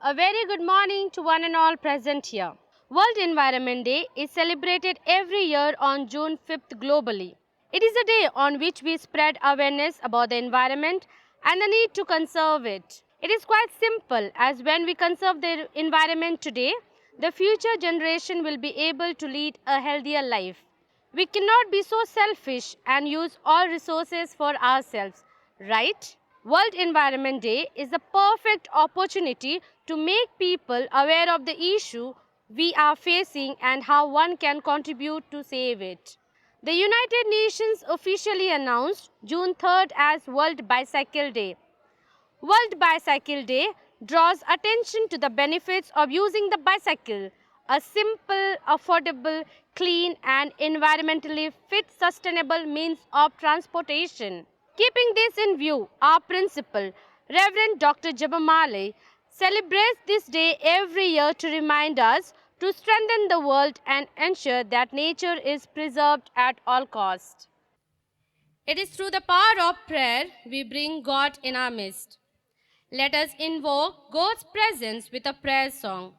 A very good morning to one and all present here. World Environment Day is celebrated every year on June 5th globally. It is a day on which we spread awareness about the environment and the need to conserve it. It is quite simple, as when we conserve the environment today, the future generation will be able to lead a healthier life. We cannot be so selfish and use all resources for ourselves, right? World Environment Day is the perfect opportunity to make people aware of the issue we are facing and how one can contribute to save it. The United Nations officially announced June 3rd as World Bicycle Day. World Bicycle Day draws attention to the benefits of using the bicycle, a simple, affordable, clean and environmentally fit sustainable means of transportation. Keeping this in view, our principal, Reverend Dr. Jabamale, celebrates this day every year to remind us to strengthen the world and ensure that nature is preserved at all costs. It is through the power of prayer we bring God in our midst. Let us invoke God's presence with a prayer song.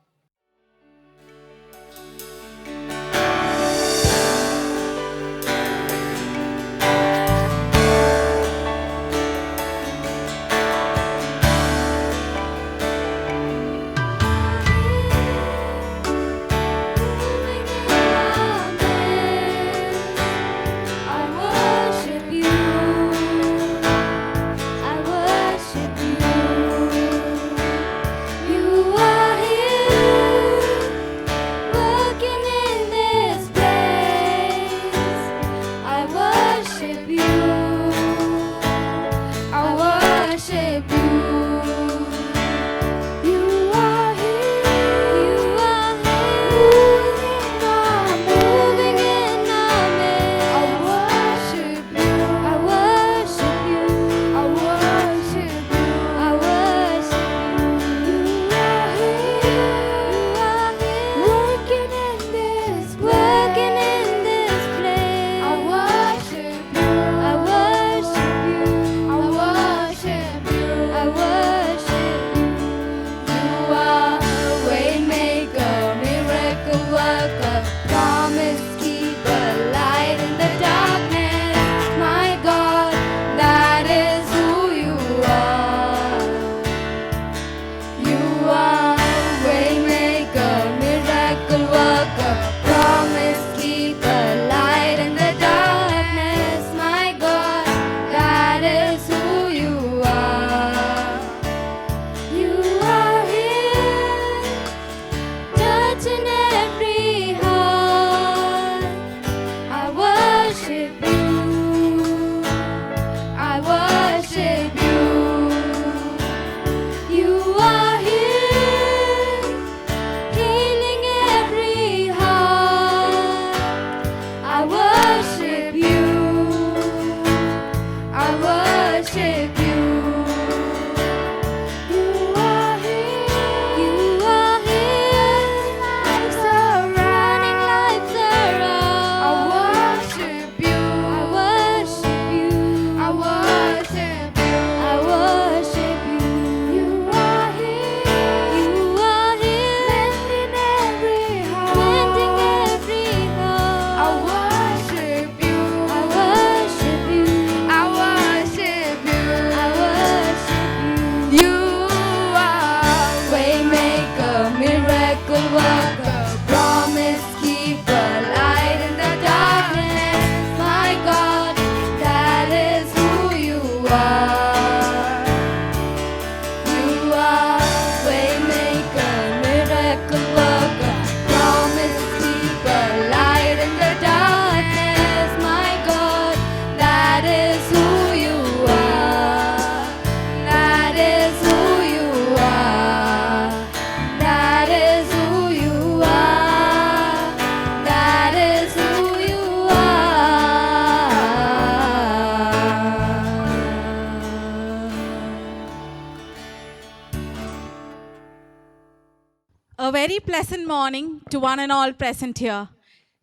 A very pleasant morning to one and all present here.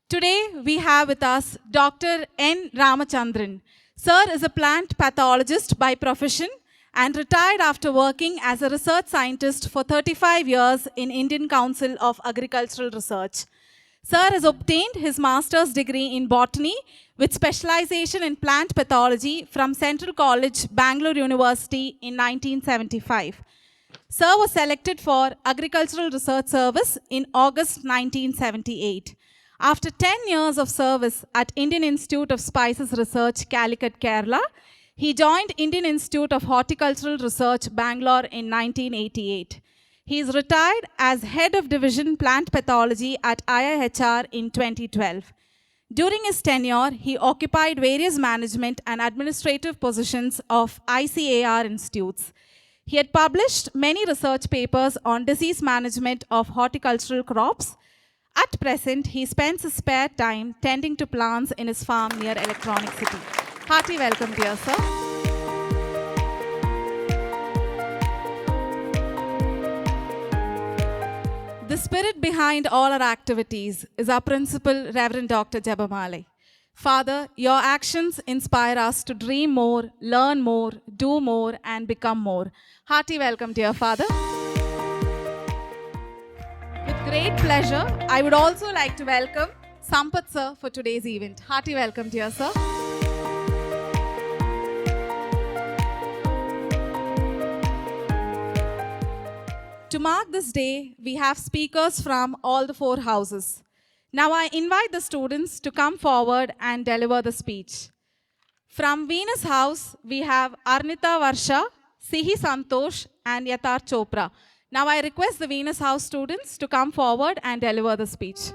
Today we have with us Dr. N. Ramachandran. Sir is a plant pathologist by profession and retired after working as a research scientist for 35 years in Indian Council of Agricultural Research. Sir has obtained his master's degree in botany with specialization in plant pathology from Central College, Bangalore University in 1975. Sir was selected for Agricultural Research Service in August 1978. After 10 years of service at Indian Institute of Spices Research, Calicut, Kerala, he joined Indian Institute of Horticultural Research, Bangalore in 1988. He is retired as Head of Division Plant Pathology at IIHR in 2012. During his tenure, he occupied various management and administrative positions of ICAR institutes. He had published many research papers on disease management of horticultural crops. At present, he spends his spare time tending to plants in his farm near Electronic City. Hearty welcome, dear sir. The spirit behind all our activities is our principal, Reverend Dr. Jabamale. Father, your actions inspire us to dream more, learn more, do more, and become more. Hearty welcome, dear Father. With great pleasure, I would also like to welcome Sampath sir for today's event. Hearty welcome, dear sir. To mark this day, we have speakers from all the 4 houses. Now I invite the students to come forward and deliver the speech. From Venus House, we have Arnita Varsha, Sihi Santosh, and Yathar Chopra. Now I request the Venus House students to come forward and deliver the speech.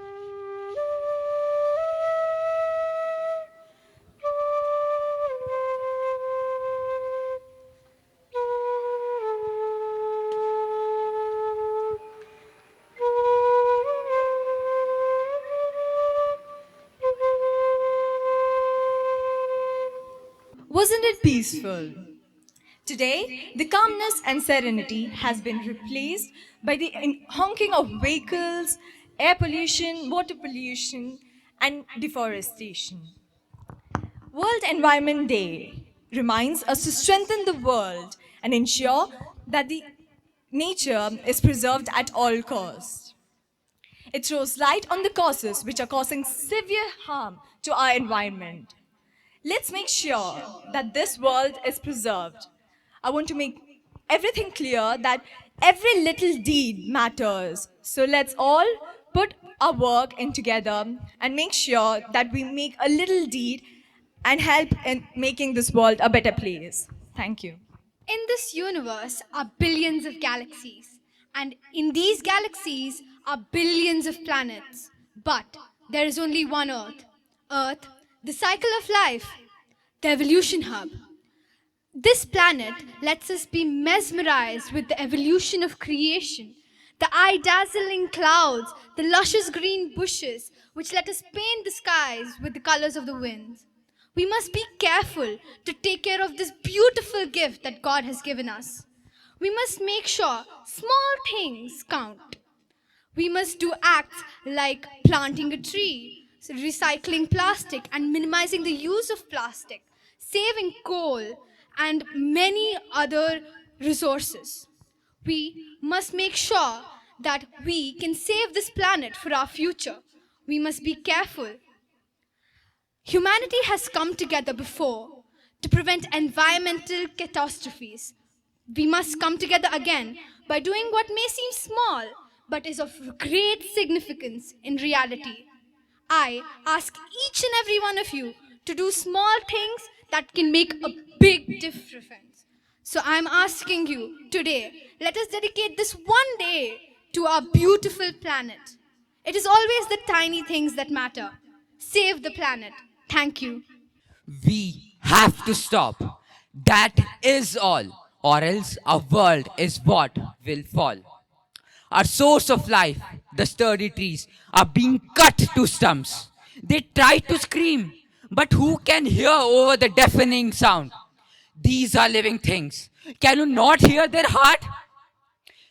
Wasn't it peaceful? Today, the calmness and serenity has been replaced by the honking of vehicles, air pollution, water pollution, and deforestation. World Environment Day reminds us to strengthen the world and ensure that the nature is preserved at all costs. It throws light on the causes which are causing severe harm to our environment. Let's make sure that this world is preserved. I want to make everything clear that every little deed matters. So let's all put our work in together and make sure that we make a little deed and help in making this world a better place. Thank you. In this universe are billions of galaxies, and in these galaxies are billions of planets. But there is only one Earth. Earth, the cycle of life, the evolution hub. This planet lets us be mesmerized with the evolution of creation, the eye-dazzling clouds, the luscious green bushes, which let us paint the skies with the colors of the winds. We must be careful to take care of this beautiful gift that God has given us. We must make sure small things count. We must do acts like planting a tree, recycling plastic and minimizing the use of plastic, saving coal, and many other resources. We must make sure that we can save this planet for our future. We must be careful. Humanity has come together before to prevent environmental catastrophes. We must come together again by doing what may seem small but is of great significance in reality. I ask each and every one of you to do small things that can make a big difference. So I'm asking you today, let us dedicate this one day to our beautiful planet. It is always the tiny things that matter. Save the planet. Thank you. We have to stop. That is all, or else our world is what will fall. Our source of life, the sturdy trees, are being cut to stumps. They try to scream, but who can hear over the deafening sound? These are living things. Can you not hear their heart?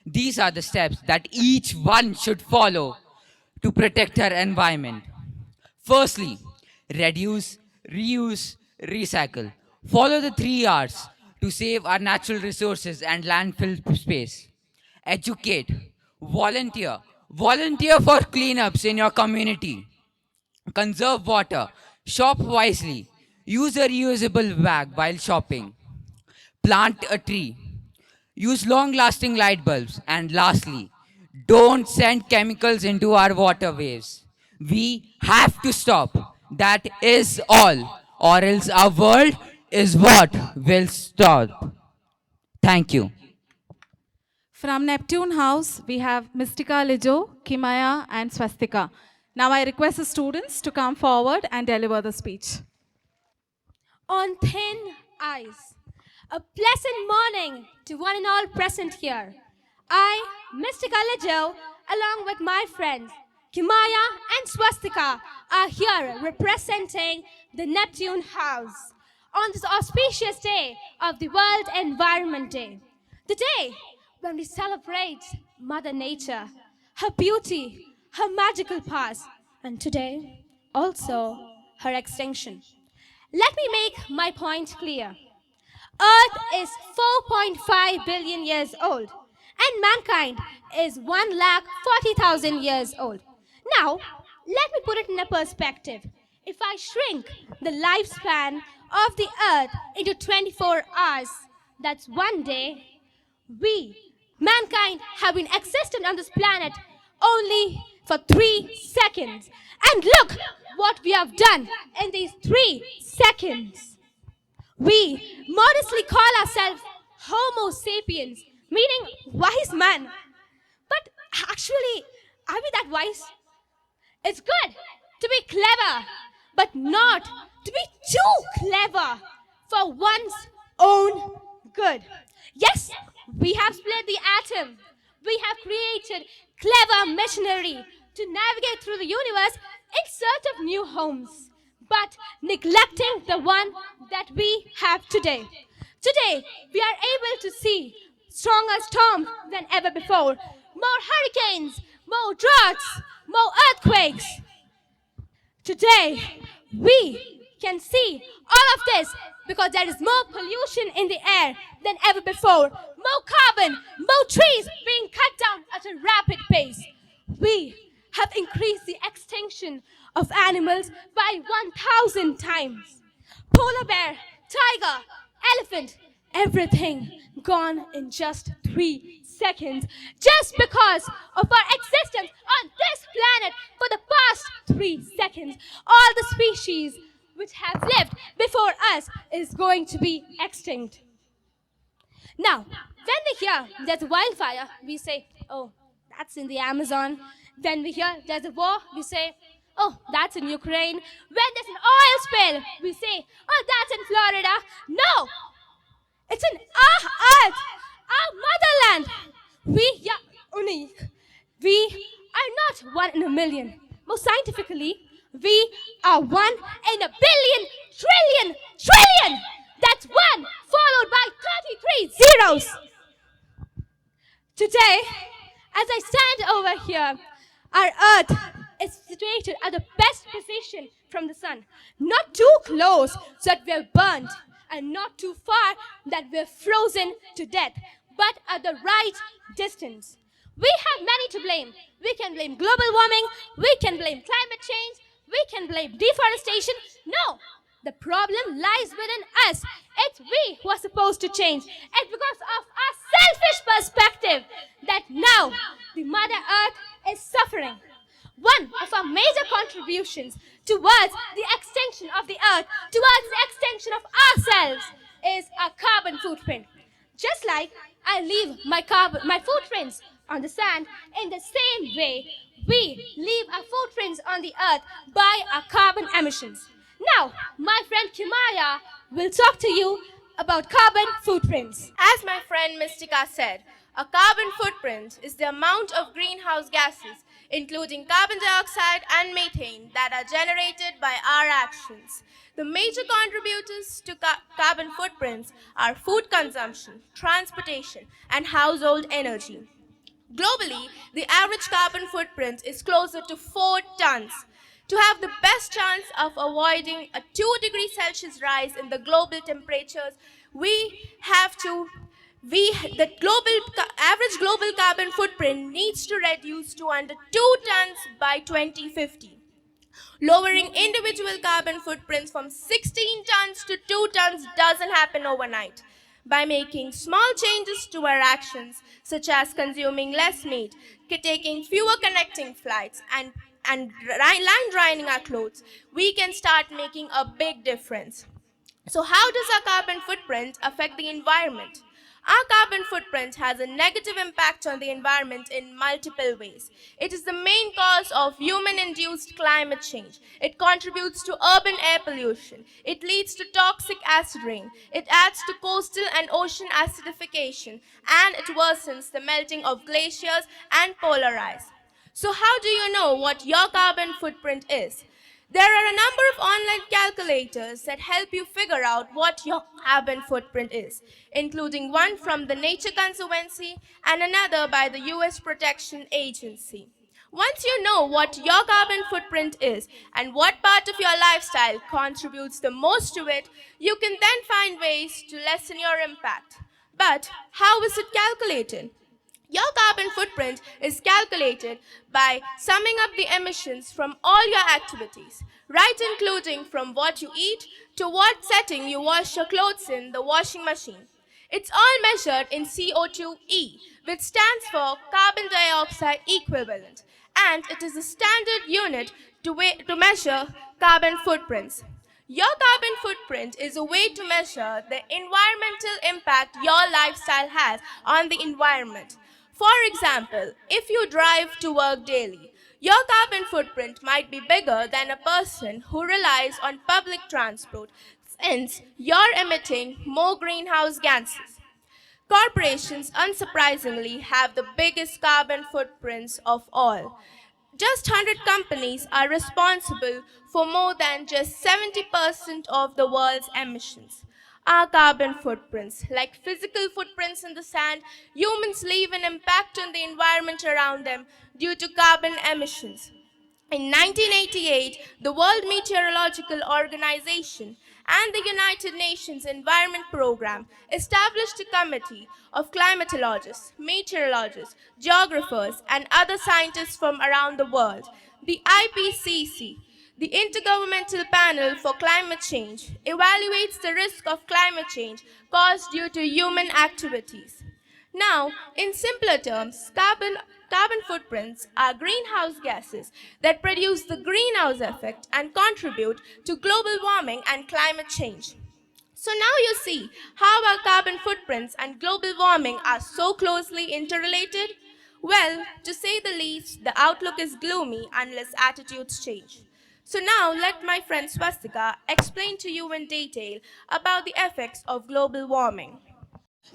These are the steps that each one should follow to protect our environment. Firstly, reduce, reuse, recycle. Follow the 3 R's. to save our natural resources and landfill space. Educate, volunteer, volunteer for cleanups in your community. Conserve water, shop wisely, use a reusable bag while shopping, plant a tree, use long lasting light bulbs, and lastly, don't send chemicals into our waterways. We have to stop. That is all, or else our world is what will stop. Thank you. From Neptune House, we have Mystica Lijo, Kimaya, and Swastika. Now I request the students to come forward and deliver the speech. On thin ice. A pleasant morning to one and all present here. I, Mystica Lijo, along with my friends Kimaya and Swastika, are here representing the Neptune House on this auspicious day of the World Environment Day. The day when we celebrate Mother Nature, her beauty, her magical past, and today also her extinction. Let me make my point clear. Earth is 4.5 billion years old, and mankind is 1,40,000 years old. Now, let me put it in a perspective. If I shrink the lifespan of the Earth into 24 hours, that's one day, we, mankind, have been existent on this planet only for 3 seconds. And look what we have done in these 3 seconds. We modestly call ourselves Homo sapiens, meaning wise man. But actually, are we that wise? It's good to be clever, but not to be too clever for one's own good. Yes, we have split the atom. We have created clever machinery to navigate through the universe in search of new homes, but neglecting the one that we have today. Today, we are able to see stronger storms than ever before, more hurricanes, more droughts, more earthquakes. Today, we can see all of this because there is more pollution in the air than ever before, more carbon, more trees being cut down at a rapid pace. We have increased the extinction of animals by 1,000 times. Polar bear, tiger, elephant, everything gone in just 3 seconds, just because of our existence on this planet for the past 3 seconds. All the species which have lived before us is going to be extinct. Now, when we hear there's a wildfire, we say, oh, that's in the Amazon. When we hear there's a war, we say, oh, that's in Ukraine. When there's an oil spill, we say, oh, that's in Florida. No, it's in our earth, our motherland. We are unique. We are not one in a million. More scientifically, we are 1 in a billion, trillion. That's 1 followed by 33 zeros. Today, as I stand over here, our Earth is situated at the best position from the sun. Not too close so that we're burnt, and not too far that we're frozen to death, but at the right distance. We have many to blame. We can blame global warming, we can blame climate change, we can blame deforestation. No, the problem lies within us. It's we who are supposed to change. It's because of our selfish perspective that now the Mother Earth is suffering. One of our major contributions towards the extinction of the Earth, towards the extinction of ourselves, is our carbon footprint. Just like I leave my footprints on the sand, in the same way, we leave our footprints on the Earth by our carbon emissions. Now, my friend Kimaya will talk to you about carbon footprints. As my friend Mystica said, a carbon footprint is the amount of greenhouse gases, including carbon dioxide and methane, that are generated by our actions. The major contributors to carbon footprints are food consumption, transportation, and household energy. Globally, the average carbon footprint is closer to 4 tons. To have the best chance of avoiding a 2 degree Celsius rise in the global temperatures, the average global carbon footprint needs to reduce to under 2 tons by 2050. Lowering individual carbon footprints from 16 tons to 2 tons doesn't happen overnight. By making small changes to our actions, such as consuming less meat, taking fewer connecting flights, and line drying our clothes, we can start making a big difference. So, how does our carbon footprint affect the environment? Our carbon footprint has a negative impact on the environment in multiple ways. It is the main cause of human induced climate change. It contributes to urban air pollution. It leads to toxic acid rain. It adds to coastal and ocean acidification. And it worsens the melting of glaciers and polar ice. So, how do you know what your carbon footprint is? There are a number of online calculators that help you figure out what your carbon footprint is, including one from the Nature Conservancy and another by the US Protection Agency. Once you know what your carbon footprint is and what part of your lifestyle contributes the most to it, you can then find ways to lessen your impact. But how is it calculated? Your carbon footprint is calculated by summing up the emissions from all your activities, right including from what you eat to what setting you wash your clothes in the washing machine. It's all measured in CO2e, which stands for carbon dioxide equivalent, and it is a standard unit to measure carbon footprints. Your carbon footprint is a way to measure the environmental impact your lifestyle has on the environment. For example, if you drive to work daily, your carbon footprint might be bigger than a person who relies on public transport, since you're emitting more greenhouse gases. Corporations, unsurprisingly, have the biggest carbon footprints of all. Just 100 companies are responsible for more than just 70% of the world's emissions. Our carbon footprints, like physical footprints in the sand, humans leave an impact on the environment around them due to carbon emissions. In 1988, the World Meteorological Organization and the United Nations Environment Program established a committee of climatologists, meteorologists, geographers, and other scientists from around the world. The IPCC, the Intergovernmental Panel for Climate Change, evaluates the risk of climate change caused due to human activities. Now, in simpler terms, carbon footprints are greenhouse gases that produce the greenhouse effect and contribute to global warming and climate change. So now you see how our carbon footprints and global warming are so closely interrelated? Well, to say the least, the outlook is gloomy unless attitudes change. So now let my friend Swastika explain to you in detail about the effects of global warming.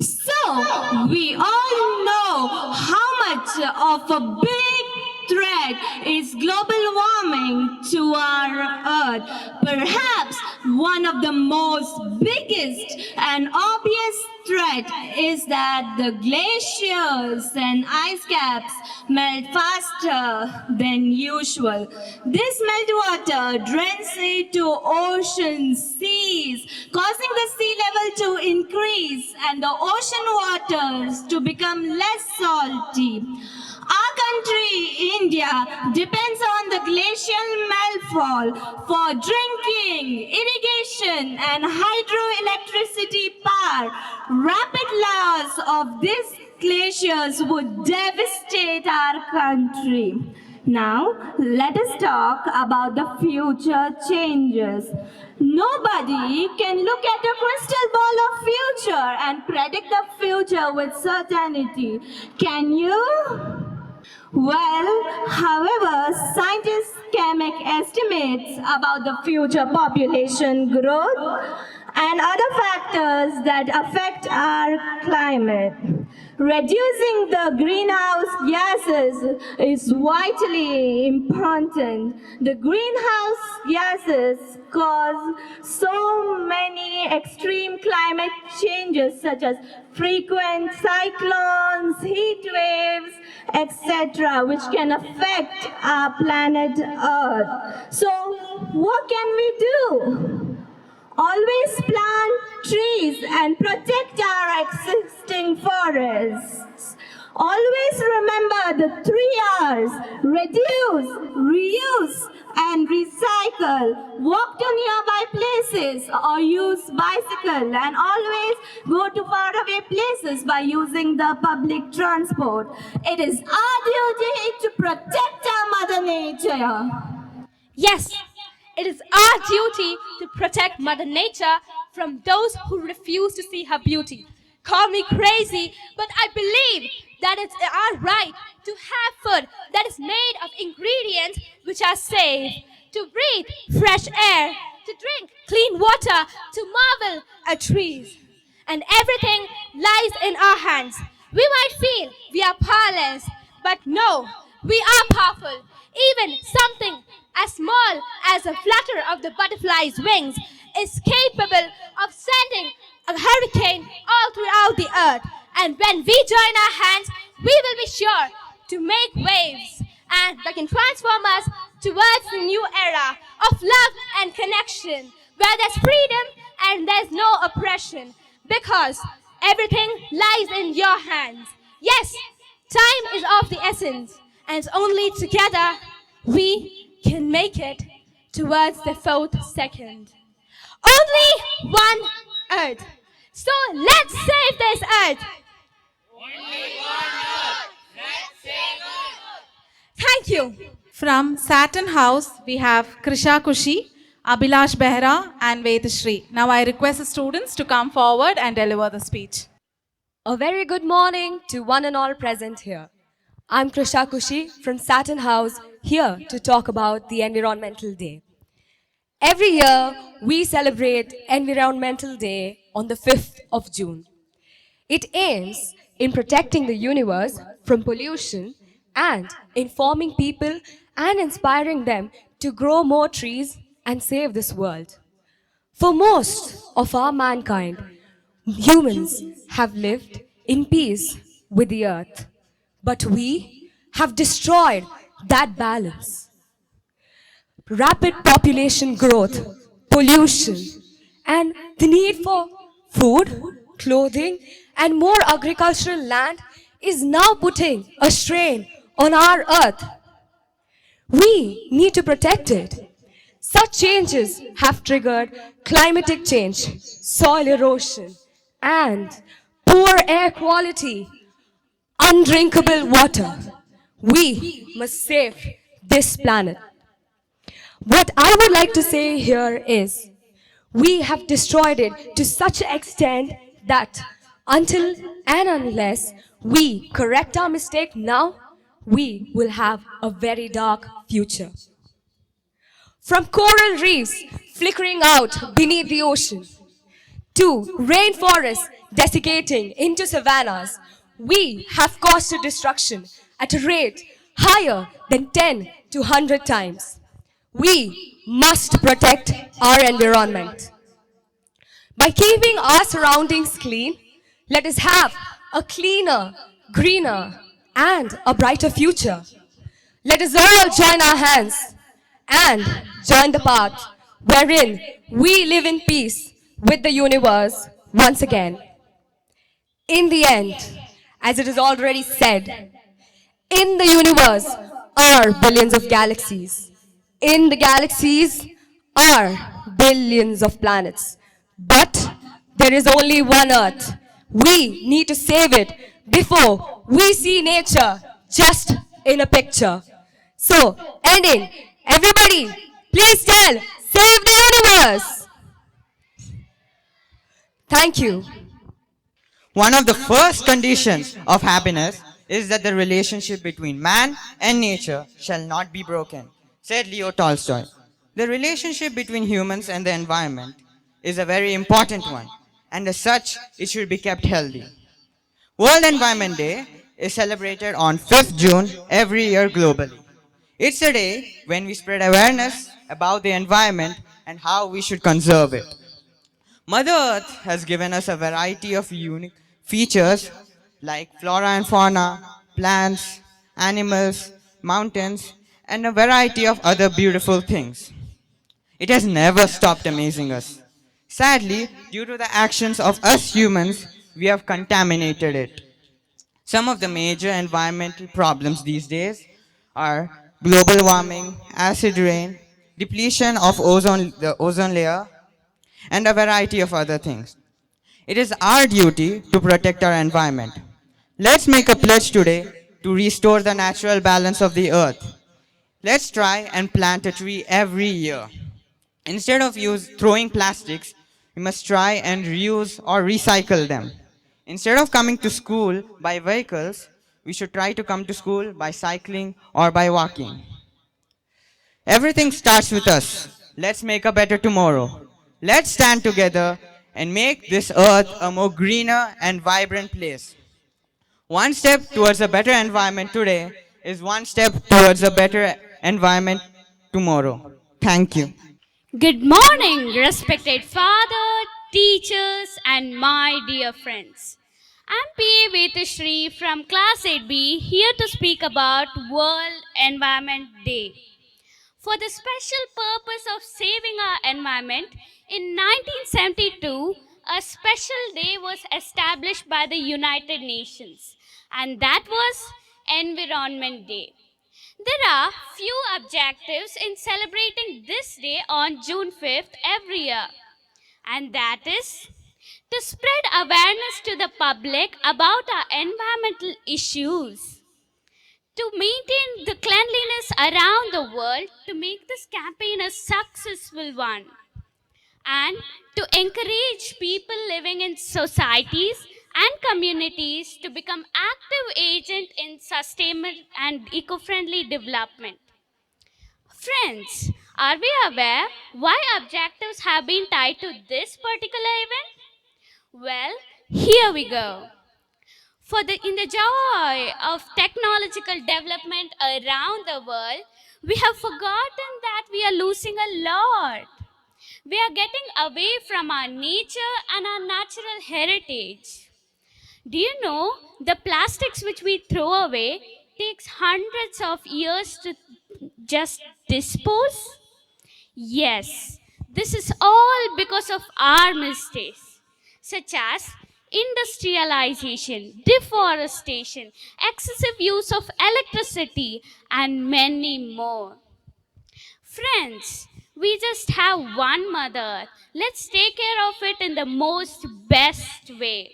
So, we all know how much of a big threat is global warming to our Earth. Perhaps one of the most biggest and obvious threat is that the glaciers and ice caps melt faster than usual. This meltwater drains into oceans, seas, causing the sea level to increase and the ocean waters to become less salty. Our country, India, depends on the glacial meltfall for drinking, irrigation, and hydroelectricity power. Rapid loss of these glaciers would devastate our country. Now, let us talk about the future changes. Nobody can look at a crystal ball of future and predict the future with certainty. Can you? Well, however, scientists can make estimates about the future population growth and other factors that affect our climate. Reducing the greenhouse gases is vitally important. The greenhouse gases cause so many extreme climate changes such as frequent cyclones, heat waves, etc., which can affect our planet Earth. So, what can we do? Always plant trees and protect our existing forests. Always remember the 3 R's: reduce, reuse, and recycle. Walk to nearby places or use bicycle, and always go to faraway places by using the public transport. It is our duty to protect our Mother Nature. Yes, it is our duty to protect Mother Nature from those who refuse to see her beauty. Call me crazy, but I believe that it's our right to have food that is made of ingredients which are safe, to breathe fresh air, to drink clean water, to marvel at trees. And everything lies in our hands. We might feel we are powerless, but no, we are powerful. Even something as small as a flutter of the butterfly's wings is capable of sending a hurricane all throughout the earth. And when we join our hands, we will be sure to make waves, and that can transform us towards the new era of love and connection, where there's freedom and there's no oppression, because everything lies in your hands. Yes, time is of the essence, and it's only together we can make it towards the 4th second. Only one Earth. So let's save this Earth. Thank you. From Saturn House, we have Krisha Kushi, Abhilash Behra, and Vedashri. Now I request the students to come forward and deliver the speech. A very good morning to one and all present here. I'm Krisha Kushi from Saturn House, here to talk about the Environmental Day. Every year, we celebrate Environmental Day on the 5th of June. It aims in protecting the universe from pollution and informing people and inspiring them to grow more trees and save this world. For most of our mankind, humans have lived in peace with the earth, but we have destroyed that balance. Rapid population growth, pollution, and the need for food, clothing, and more agricultural land is now putting a strain on our earth. We need to protect it. Such changes have triggered climatic change, soil erosion, and poor air quality, undrinkable water. We must save this planet. What I would like to say here is, we have destroyed it to such an extent that until and unless we correct our mistake now, we will have a very dark future. From coral reefs flickering out beneath the ocean, to rainforests desiccating into savannas, we have caused a destruction at a rate higher than 10 to 100 times. We must protect our environment. By keeping our surroundings clean, let us have a cleaner, greener, and a brighter future. Let us all join our hands and join the path wherein we live in peace with the universe once again. In the end, as it is already said, in the universe are billions of galaxies. In the galaxies are billions of planets. But there is only one Earth. We need to save it before we see nature just in a picture. So, ending, everybody, please tell, save the universe. Thank you. One of the first conditions of happiness is that the relationship between man and nature shall not be broken, said Leo Tolstoy. The relationship between humans and the environment is a very important one, and as such, it should be kept healthy. World Environment Day is celebrated on 5th June every year globally. It's a day when we spread awareness about the environment and how we should conserve it. Mother Earth has given us a variety of unique features like flora and fauna, plants, animals, mountains, and a variety of other beautiful things. It has never stopped amazing us. Sadly, due to the actions of us humans, we have contaminated it. Some of the major environmental problems these days are global warming, acid rain, depletion of the ozone layer, and a variety of other things. It is our duty to protect our environment. Let's make a pledge today to restore the natural balance of the earth. Let's try and plant a tree every year. Instead of throwing plastics, we must try and reuse or recycle them. Instead of coming to school by vehicles, we should try to come to school by cycling or by walking. Everything starts with us. Let's make a better tomorrow. Let's stand together and make this earth a more greener and vibrant place. One step towards a better environment today is one step towards a better environment tomorrow. Thank you. Good morning, respected father, teachers, and my dear friends. I'm P.A. Vetashri from Class 8B here to speak about World Environment Day. For the special purpose of saving our environment, in 1972, a special day was established by the United Nations, and that was Environment Day. There are few objectives in celebrating this day on June 5th every year, and that is to spread awareness to the public about our environmental issues, to maintain the cleanliness around the world, to make this campaign a successful one, and to encourage people living in societies and communities to become active agents in sustainable and eco-friendly development. Friends, are we aware why objectives have been tied to this particular event? Well, here we go. In the joy of technological development around the world, we have forgotten that we are losing a lot. We are getting away from our nature and our natural heritage. Do you know the plastics which we throw away takes hundreds of years to just dispose? Yes, this is all because of our mistakes, such as industrialization, deforestation, excessive use of electricity, and many more. Friends, we just have one mother. Let's take care of it in the most best way.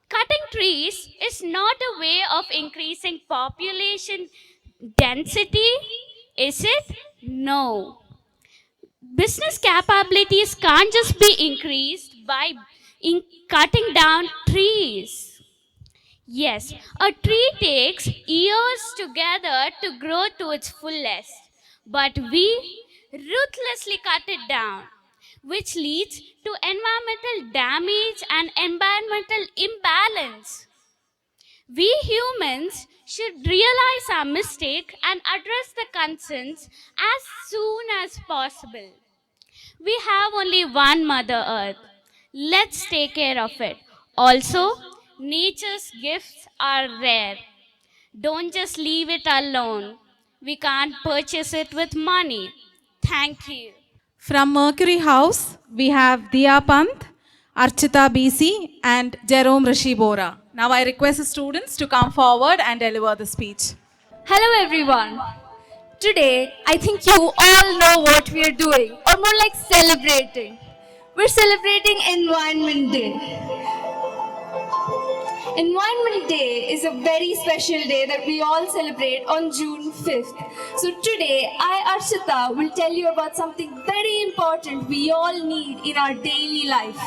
Cutting trees is not a way of increasing population density, is it? No. Business capabilities can't just be increased by cutting down trees. Yes, a tree takes years together to grow to its fullest, but we ruthlessly cut it down, which leads to environmental damage and environmental imbalance. We humans should realize our mistake and address the concerns as soon as possible. We have only one Mother Earth. Let's take care of it. Also, nature's gifts are rare. Don't just leave it alone. We can't purchase it with money. Thank you. From Mercury House, we have Diya Pant, Archita BC, and Jerome Rishi Bora. Now I request the students to come forward and deliver the speech. Hello everyone. Today, I think you all know what we are doing, or more like celebrating. We're celebrating Environment Day. Environment Day is a very special day that we all celebrate on June 5th. So today, I, Archita, will tell you about something very important we all need in our daily life.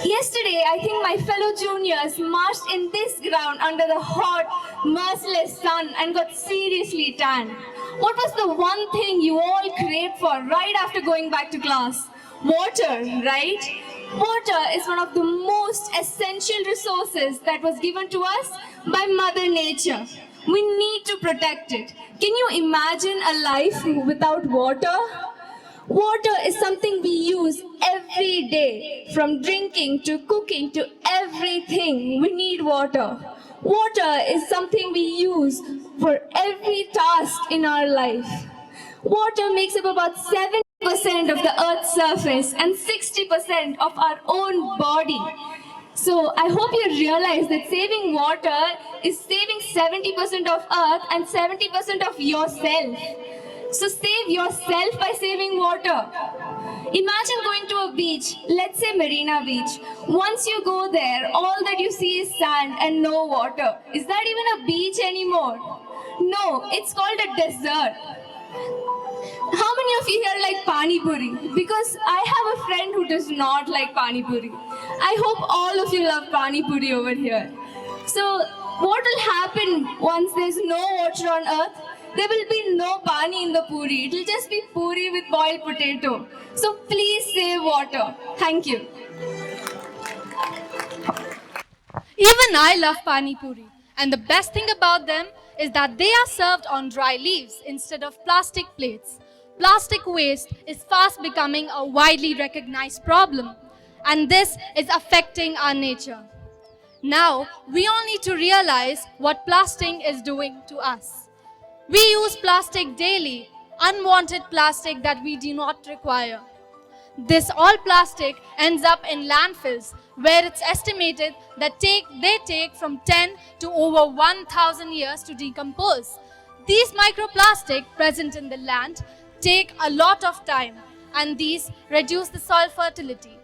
Yesterday, I think my fellow juniors marched in this ground under the hot, merciless sun and got seriously tanned. What was the one thing you all craved for right after going back to class? Water, right? Water is one of the most essential resources that was given to us by Mother Nature. We need to protect it. Can you imagine a life without water? Water is something we use every day, from drinking to cooking to everything. We need water. Water is something we use for every task in our life. Water makes up about 70% of the Earth's surface and 60% of our own body. So I hope you realize that saving water is saving 70% of Earth and 70% of yourself. So save yourself by saving water. Imagine going to a beach, let's say Marina Beach. Once you go there, all that you see is sand and no water. Is that even a beach anymore? No, it's called a desert. How many of you here like Pani Puri? Because I have a friend who does not like Pani Puri. I hope all of you love Pani Puri over here. So what will happen once there's no water on earth? There will be no pani in the puri. It will just be puri with boiled potato. So please save water. Thank you. Even I love pani puri. And the best thing about them is that they are served on dry leaves instead of plastic plates. Plastic waste is fast becoming a widely recognized problem, and this is affecting our nature. Now, we all need to realize what plastic is doing to us. We use plastic daily, unwanted plastic that we do not require. This all plastic ends up in landfills, where it's estimated that they take from 10 to over 1,000 years to decompose. These microplastics present in the land take a lot of time, and these reduce the soil fertility.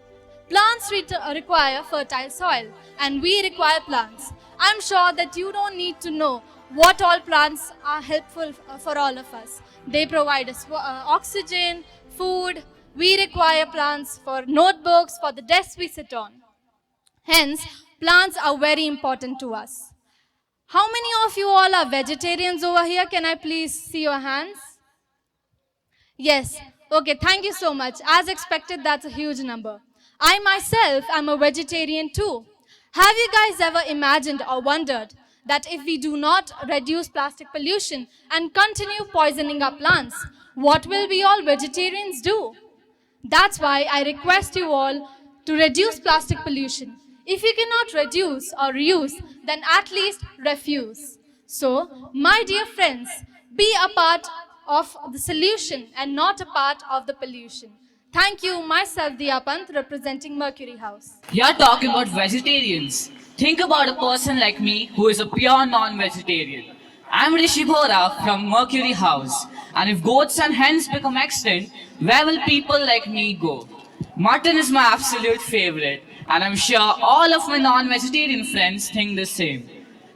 Plants require fertile soil, and we require plants. I'm sure that you don't need to know what all plants are helpful for all of us. They provide us oxygen, food. We require plants for notebooks, for the desks we sit on. Hence, plants are very important to us. How many of you all are vegetarians over here? Can I please see your hands? Yes. Okay, thank you so much. As expected, that's a huge number. I myself am a vegetarian too. Have you guys ever imagined or wondered that if we do not reduce plastic pollution and continue poisoning our plants, what will we all vegetarians do? That's why I request you all to reduce plastic pollution. If you cannot reduce or reuse, then at least refuse. So, my dear friends, be a part of the solution and not a part of the pollution. Thank you, myself, Diya Pant, representing Mercury House. You're talking about vegetarians. Think about a person like me who is a pure non-vegetarian. I'm Rishi Bhora from Mercury House. And if goats and hens become extinct, where will people like me go? Mutton is my absolute favorite. And I'm sure all of my non-vegetarian friends think the same.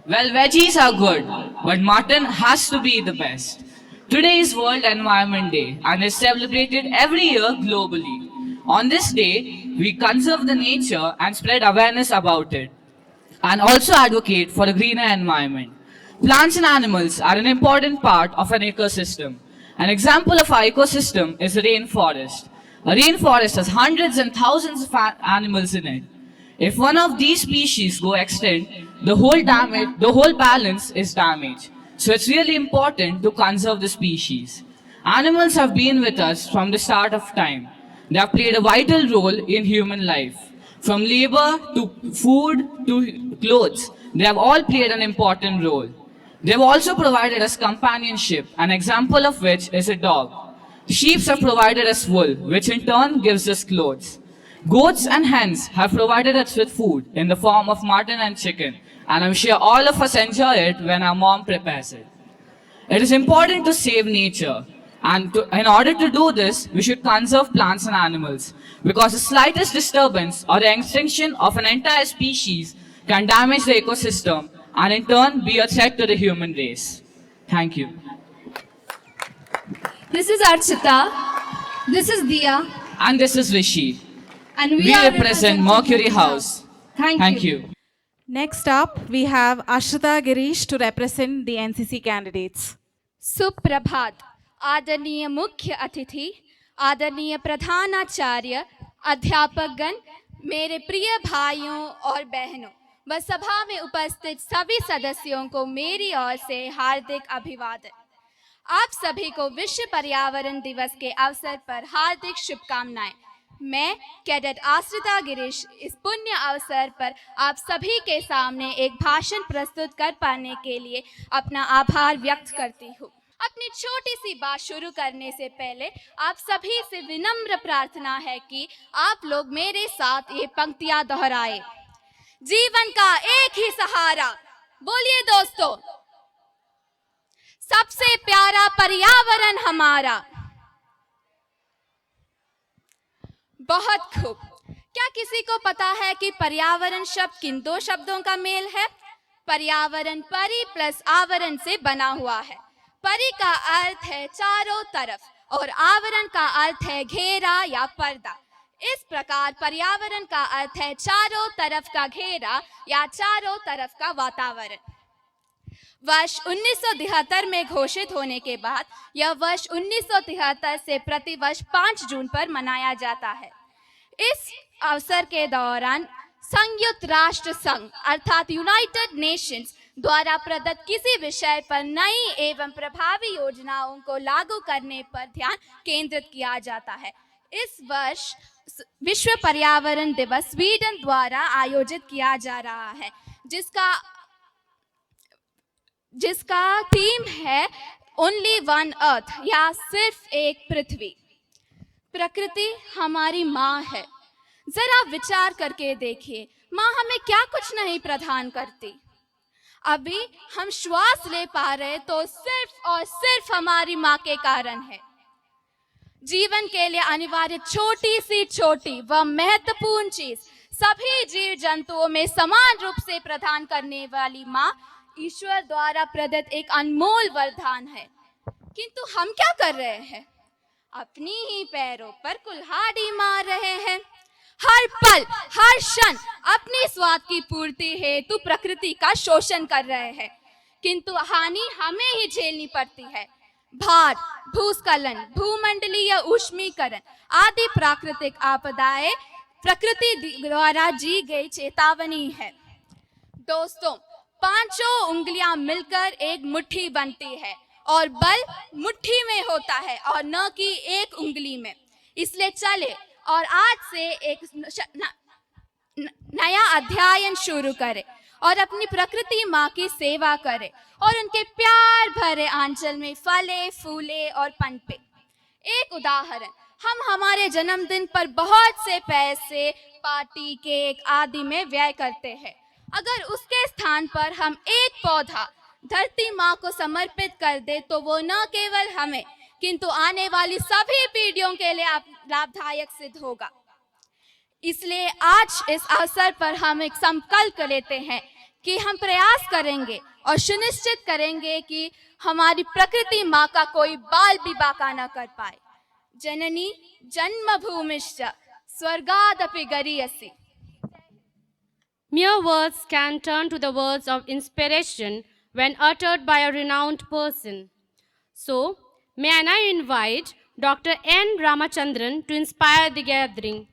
Well, veggies are good, but mutton has to be the best. Today is World Environment Day and is celebrated every year globally. On this day, we conserve the nature and spread awareness about it, and also advocate for a greener environment. Plants and animals are an important part of an ecosystem. An example of our ecosystem is a rainforest. A rainforest has hundreds and thousands of animals in it. If one of these species go extinct, the whole balance is damaged. So it's really important to conserve the species. Animals have been with us from the start of time. They have played a vital role in human life. From labor to food to clothes, they have all played an important role. They have also provided us companionship, an example of which is a dog. Sheep have provided us wool, which in turn gives us clothes. Goats and hens have provided us with food in the form of mutton and chicken, and I'm sure all of us enjoy it when our mom prepares it. It is important to save nature, and in order to do this, we should conserve plants and animals, because the slightest disturbance or the extinction of an entire species can damage the ecosystem and in turn be a threat to the human race. Thank you. This is Archita. This is Diya. And this is Rishi. And We represent Mercury House. Thank you. Next up, we have Ashrita Girish to represent the NCC candidates. सुप्रभात आदरणीय मुख्य अतिथि आदरणीय प्रधानाचार्य अध्यापकगण मेरे प्रिय भाइयों और बहनों व सभा में उपस्थित सभी सदस्यों को मेरी ओर से हार्दिक अभिवादन। आप सभी को विश्व पर्यावरण दिवस के अवसर पर हार्दिक शुभकामनाएं। मैं कैडेट आश्रिता गिरीश इस पुण्य अवसर पर आप सभी के सामने एक भाषण प्रस्तुत कर पाने के लिए अपना आभार व्यक्त करती हूँ। अपनी छोटी सी बात शुरू करने से पहले आप सभी से विनम्र प्रार्थना है कि आप लोग मेरे साथ ये पंक्तियां दोहराए। जीवन का एक ही सहारा, बोलिए दोस्तों, सबसे प्यारा पर्यावरण हमारा। बहुत खूब। क्या किसी को पता है कि पर्यावरण शब्द किन दो शब्दों का मेल है? पर्यावरण परि प्लस आवरण से बना हुआ है। परि का अर्थ है चारों तरफ और आवरण का अर्थ है घेरा या पर्दा। इस प्रकार पर्यावरण का अर्थ है चारों तरफ का घेरा या चारों तरफ का वातावरण। वर्ष 1973 में घोषित होने के बाद यह वर्ष 1973 से प्रतिवर्ष 5 जून पर मनाया जाता है। इस अवसर के दौरान संयुक्त राष्ट्र संघ अर्थात यूनाइटेड नेशंस द्वारा प्रदत्त किसी विषय पर नई एवं प्रभावी योजनाओं को लागू करने पर ध्यान केंद्रित किया जाता है। इस वर्ष विश्व पर्यावरण दिवस स्वीडन द्वारा आयोजित किया जा रहा है, जिसका थीम है ओनली वन अर्थ या सिर्फ एक पृथ्वी। प्रकृति हमारी माँ है। जरा विचार करके देखिए, माँ हमें क्या कुछ नहीं प्रदान करती। अभी हम श्वास ले पा रहे तो सिर्फ और सिर्फ हमारी माँ के कारण है। जीवन के लिए अनिवार्य छोटी सी छोटी व महत्वपूर्ण चीज सभी जीव जंतुओं में समान रूप से प्रदान करने वाली माँ ईश्वर द्वारा प्रदत्त एक अनमोल वरदान है। किंतु हम क्या कर रहे हैं? अपनी ही पैरों पर कुल्हाड़ी मार रहे हैं। हर पल हर क्षण अपने स्वाद की पूर्ति हेतु प्रकृति का शोषण कर रहे हैं, किंतु हानि हमें ही झेलनी पड़ती है। बाढ़, भूस्खलन, भूमंडलीय ऊष्मीकरण आदि प्राकृतिक आपदाएं प्रकृति द्वारा दी गई चेतावनी है। दोस्तों, पांचों उंगलियां मिलकर एक मुट्ठी बनती है और बल मुट्ठी में होता है और न कि एक उंगली में। इसलिए चले और आज से एक नया अध्ययन शुरू करें और अपनी प्रकृति माँ की सेवा करें और उनके प्यार भरे आंचल में फले फूले और पनपे। एक उदाहरण, हम हमारे जन्मदिन पर बहुत से पैसे पार्टी, केक आदि में व्यय करते हैं। अगर उसके स्थान पर हम एक पौधा धरती माँ को समर्पित कर दे तो वो न केवल हमें किंतु आने वाली सभी पीढ़ियों के लिए लाभदायक सिद्ध होगा। इसलिए आज इस अवसर पर हम एक संकल्प लेते हैं कि हम प्रयास करेंगे और सुनिश्चित करेंगे कि हमारी प्रकृति माँ का कोई बाल भी बाका न कर पाए। जननी जन्मभूमिश्च स्वर्गादपि गरीयसी। Mere words can turn to the words of inspiration when uttered by a renowned person. So, may I now invite Dr. N. Ramachandran to inspire the gathering.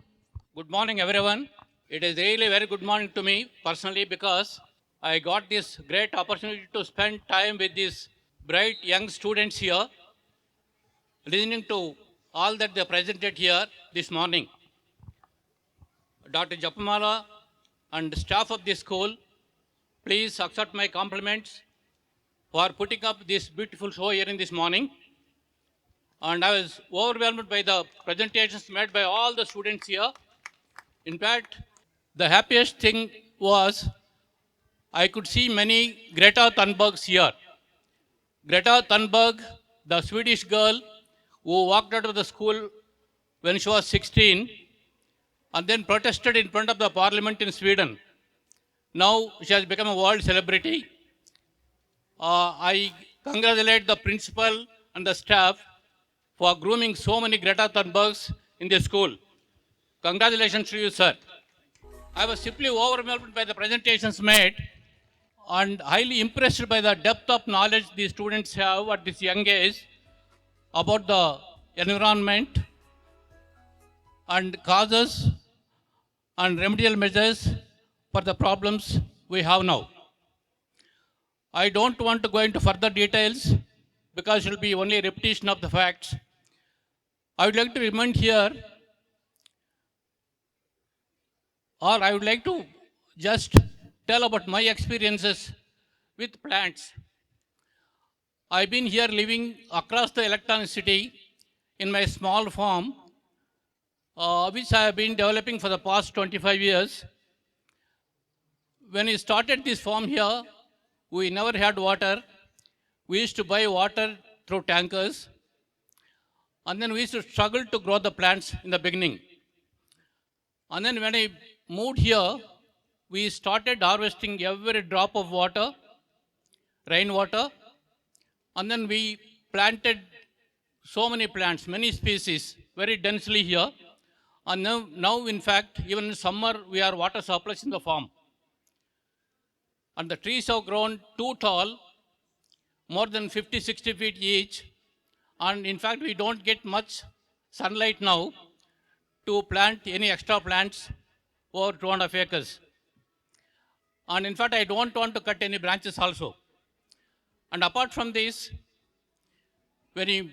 Good morning, everyone. It is really very good morning to me personally because I got this great opportunity to spend time with these bright young students here, listening to all that they presented here this morning. Dr. Japamala and staff of this school, please accept my compliments for putting up this beautiful show here in this morning. And I was overwhelmed by the presentations made by all the students here. In fact, the happiest thing was I could see many Greta Thunbergs here. Greta Thunberg, the Swedish girl who walked out of the school when she was 16 and then protested in front of the parliament in Sweden. Now she has become a world celebrity. I congratulate the principal and the staff for grooming so many Greta Thunbergs in the school. Congratulations to you, sir. I was simply overwhelmed by the presentations made and highly impressed by the depth of knowledge these students have at this young age about the environment and causes and remedial measures for the problems we have now. I don't want to go into further details because it will be only a repetition of the facts. I would like to remind here, or I would like to just tell about my experiences with plants. I've been here living across the electronic city in my small farm, which I have been developing for the past 25 years. When we started this farm here, we never had water. We used to buy water through tankers. And then we used to struggle to grow the plants in the beginning. And then when I moved here, we started harvesting every drop of water, rainwater. And then we planted so many plants, many species, very densely here. And now in fact, even in summer, we are water surplus in the farm. And the trees have grown too tall, more than 50, 60 feet each. And in fact, we don't get much sunlight now to plant any extra plants over 2.5 acres. And in fact, I don't want to cut any branches also. And apart from this, when you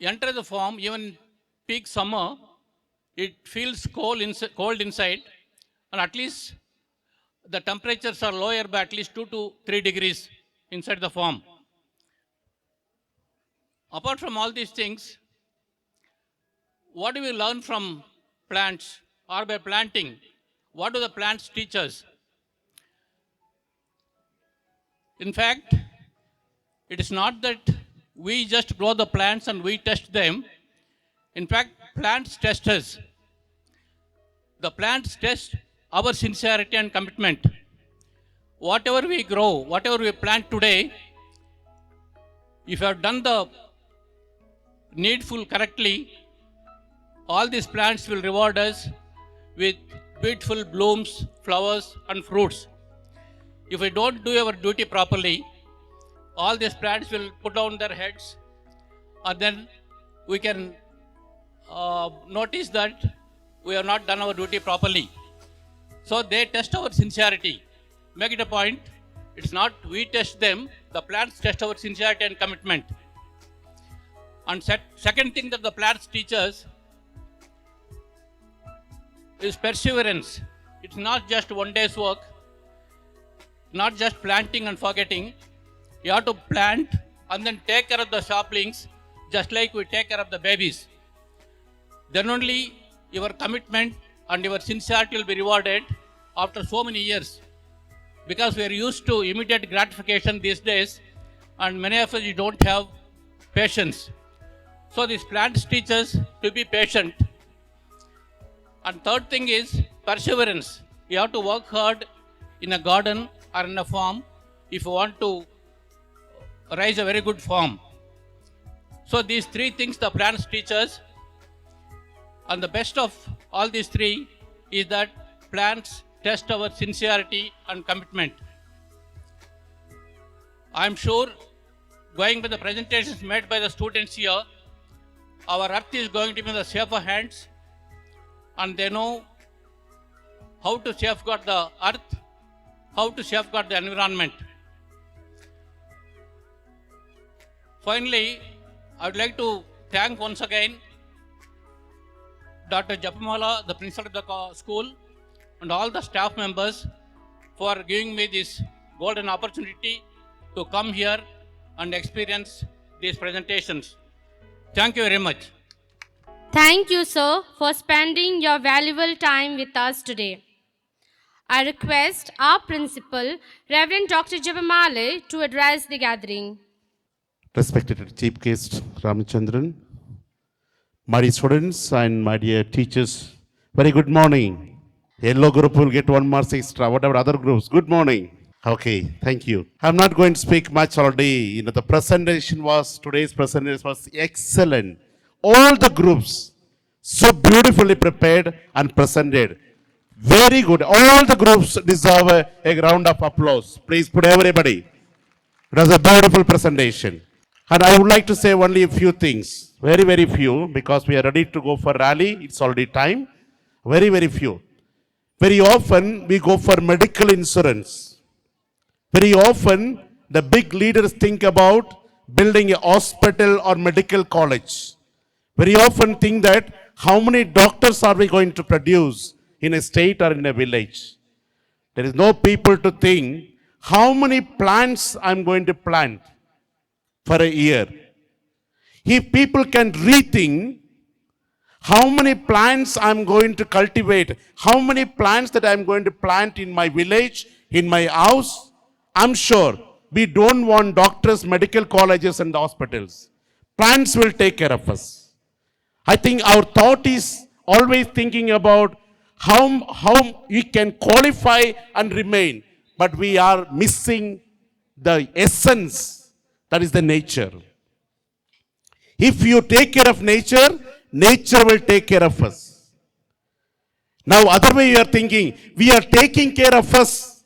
enter the farm, even peak summer, it feels cold inside, and at least the temperatures are lower by at least 2 to 3 degrees inside the farm. Apart from all these things, what do we learn from plants or by planting? What do the plants teach us? In fact, it is not that we just grow the plants and we test them. In fact, plants test us. The plants test our sincerity and commitment. Whatever we grow, whatever we plant today, if you have done the needful correctly, all these plants will reward us with beautiful blooms, flowers, and fruits. If we don't do our duty properly, all these plants will put down their heads, and then we can notice that we have not done our duty properly. So they test our sincerity. Make it a point. It's not we test them, the plants test our sincerity and commitment. And second thing that the plants teach us is perseverance. It's not just one day's work, not just planting and forgetting. You have to plant and then take care of the saplings just like we take care of the babies. Then only your commitment and your sincerity will be rewarded after so many years. Because we are used to immediate gratification these days, and many of us don't have patience. So these plants teach us to be patient. And third thing is perseverance. You have to work hard in a garden or in a farm if you want to raise a very good farm. So these three things the plants teach us. And the best of all these three is that plants test our sincerity and commitment. I'm sure, going by the presentations made by the students here, our earth is going to be in the safer hands, and they know how to safeguard the earth, how to safeguard the environment. Finally, I would like to thank once again Dr. Japamala, the principal of the school, and all the staff members for giving me this golden opportunity to come here and experience these presentations. Thank you very much. Thank you, sir, for spending your valuable time with us today. I request our principal, Reverend Dr. Japamala, to address the gathering. Respected Chief Guest Ramachandran, my dear students and my dear teachers, very good morning. Yellow group will get 1 mark extra, whatever other groups. Good morning. Okay, thank you. I'm not going to speak much already. The presentation today's presentation was excellent. All the groups so beautifully prepared and presented. Very good. All the groups deserve a round of applause. Please put everybody. It was a beautiful presentation. And I would like to say only a few things. Very, very few, because we are ready to go for rally. It's already time. Very, very few. Very often we go for medical insurance. Very often the big leaders think about building a hospital or medical college. Very often think that how many doctors are we going to produce in a state or in a village. There is no people to think how many plants I'm going to plant for a year. If people can rethink how many plants I'm going to cultivate, how many plants that I'm going to plant in my village, in my house, I'm sure we don't want doctors, medical colleges and hospitals. Plants will take care of us. I think our thought is always thinking about how we can qualify and remain, but we are missing the essence, that is the nature. If you take care of nature, nature will take care of us. Now, other way you are thinking, we are taking care of us,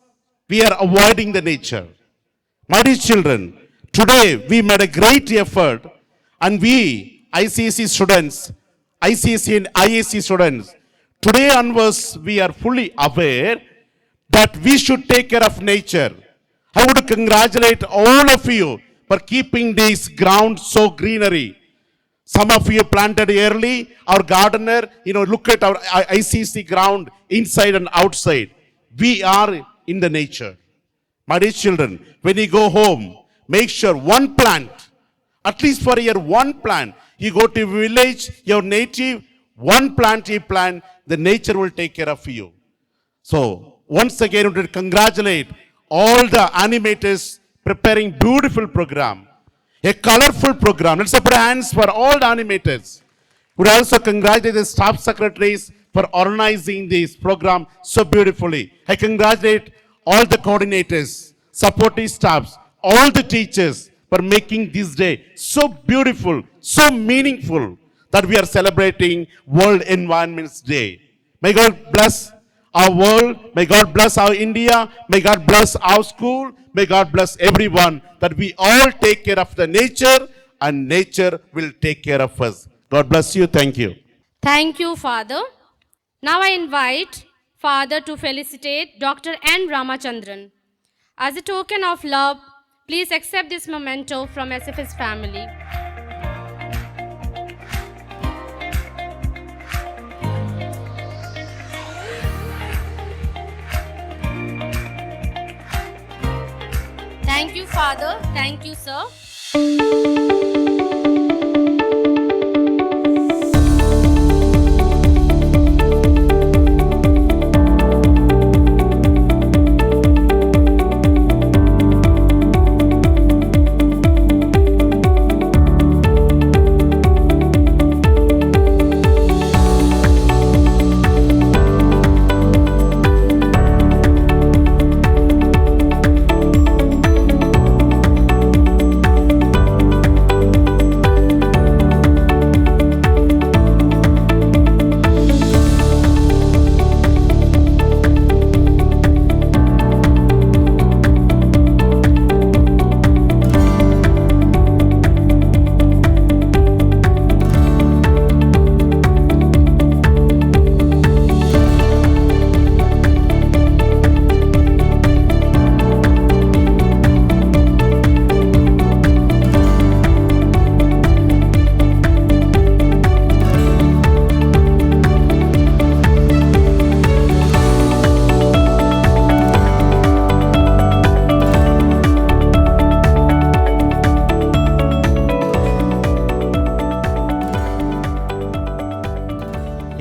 we are avoiding the nature. My dear children, today we made a great effort, and we, ICSE students, ICSE and ISC students, today onwards we are fully aware that we should take care of nature. I would congratulate all of you for keeping this ground so greenery. Some of you planted early. Our gardener, look at our ICC ground inside and outside. We are in the nature. My dear children, when you go home, make sure one plant, at least for a year, one plant. You go to village, your native, one plant you plant, the nature will take care of you. So, once again, we would congratulate all the animators preparing beautiful program. A colorful program. Let's put hands for all the animators. We would also congratulate the staff secretaries for organizing this program so beautifully. I congratulate all the coordinators, supporting staffs, all the teachers for making this day so beautiful, so meaningful that we are celebrating World Environment Day. May God bless our world. May God bless our India. May God bless our school. May God bless everyone, that we all take care of the nature and nature will take care of us. God bless you. Thank you. Thank you, Father. Now I invite Father to felicitate Dr. N. Ramachandran. As a token of love, please accept this memento from SFS family. Thank you, Father. Thank you, sir.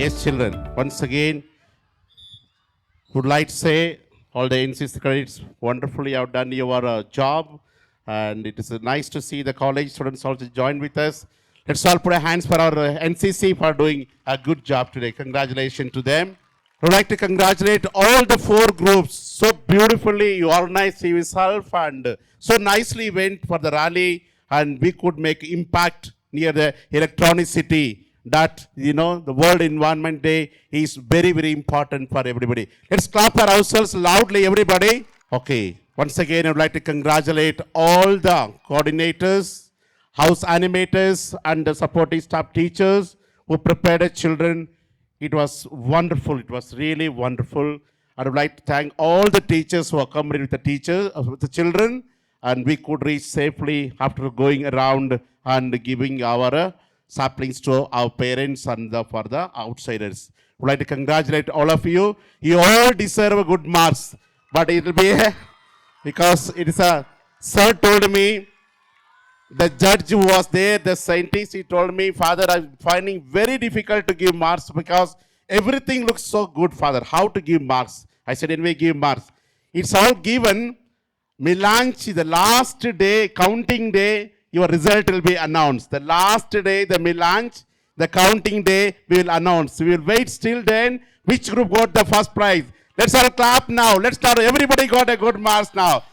Yes, children, once again, would like to say all the NCC credits, wonderfully you have done your job, and it is nice to see the college students also join with us. Let's all put our hands for our NCC for doing a good job today. Congratulations to them. I would like to congratulate all the 4 groups. So beautifully you organized yourself and so nicely went for the rally, and we could make impact near the electronic city. That, the World Environment Day is very, very important for everybody. Let's clap for ourselves loudly, everybody. Okay. Once again, I would like to congratulate all the coordinators, house animators, and the supporting staff teachers who prepared the children It was wonderful. It was really wonderful. I would like to thank all the teachers who accompanied with the teachers, with the children, and we could reach safely after going around and giving our saplings to our parents and for the outsiders. I would like to congratulate all of you. You all deserve good marks, but it will be because it is a sir told me, the judge who was there, the scientist, he told me, Father, I'm finding very difficult to give marks because everything looks so good, Father. How to give marks? I said, anyway, give marks. It's all given. Milanch, the last day, counting day, your result will be announced. The last day, the Milanch, the counting day, we will announce. We will wait till then. Which group got the first prize? Let's all clap now. Let's start. Everybody got a good marks now.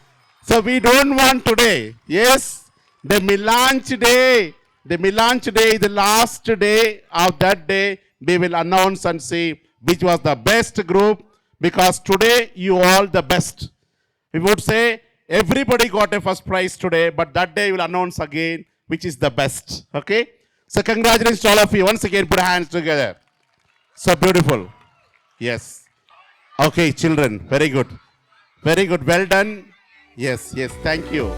So we don't want today. Yes. The Milanch day, the last day of that day, we will announce and say which was the best group, because today you all the best. We would say everybody got a first prize today, but that day we will announce again which is the best. Okay? So congratulations to all of you. Once again, put hands together. So beautiful. Yes. Okay, children. Very good. Very good. Well done. Yes, yes. Thank you.